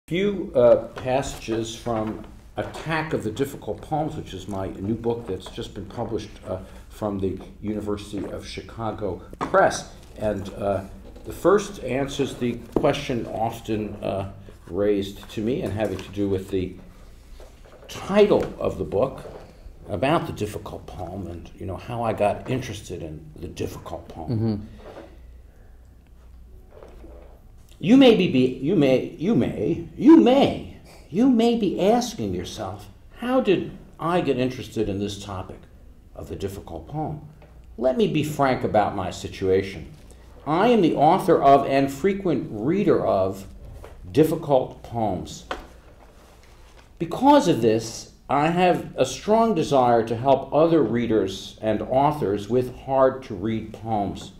Few passages from Attack of the Difficult Poems, which is my new book that's just been published from the University of Chicago Press. And the first answers the question often raised to me and having to do with the title of the book about the difficult poem and how I got interested in the difficult poem. Mm-hmm. You may be asking yourself, how did I get interested in this topic of the difficult poem? Let me be frank about my situation. I am the author of and frequent reader of difficult poems. Because of this, I have a strong desire to help other readers and authors with hard-to-read poems.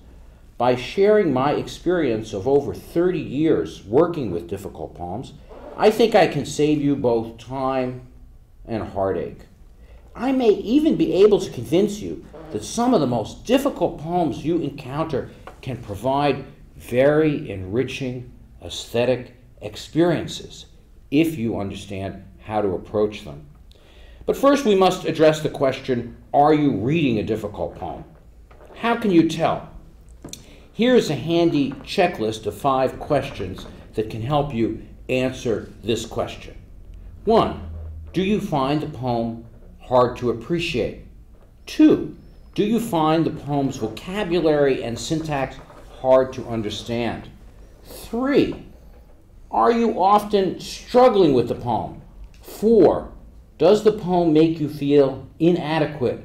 By sharing my experience of over 30 years working with difficult poems, I think I can save you both time and heartache. I may even be able to convince you that some of the most difficult poems you encounter can provide very enriching aesthetic experiences if you understand how to approach them. But first we must address the question, are you reading a difficult poem? How can you tell? Here's a handy checklist of 5 questions that can help you answer this question. 1. Do you find the poem hard to appreciate? 2. Do you find the poem's vocabulary and syntax hard to understand? 3. Are you often struggling with the poem? 4. Does the poem make you feel inadequate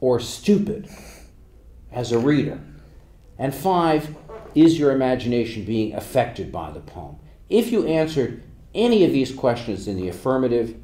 or stupid as a reader? And 5, is your imagination being affected by the poem? If you answered any of these questions in the affirmative,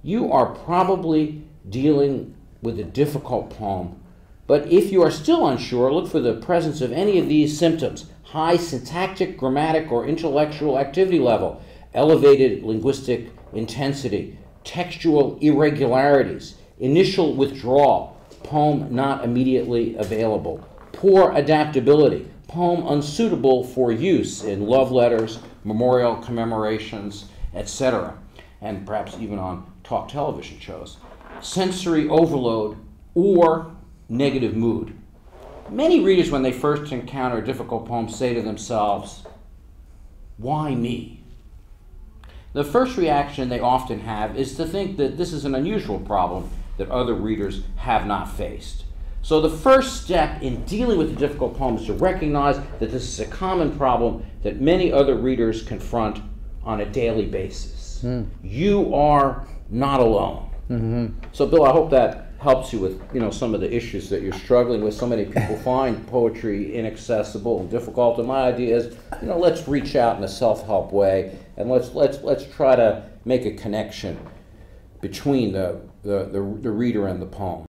you are probably dealing with a difficult poem. But if you are still unsure, look for the presence of any of these symptoms: high syntactic, grammatic, or intellectual activity level, elevated linguistic intensity, textual irregularities, initial withdrawal, poem not immediately available, poor adaptability, poem unsuitable for use in love letters, memorial commemorations, etc., and perhaps even on talk television shows, sensory overload, or negative mood. Many readers, when they first encounter a difficult poem, say to themselves, why me? The first reaction they often have is to think that this is an unusual problem that other readers have not faced. So the first step in dealing with the difficult poem is to recognize that this is a common problem that many other readers confront on a daily basis. You are not alone. Mm-hmm. So Bill, I hope that helps you with some of the issues that you're struggling with. So many people find poetry inaccessible and difficult, and my idea is, let's reach out in a self-help way and let's try to make a connection between the reader and the poem.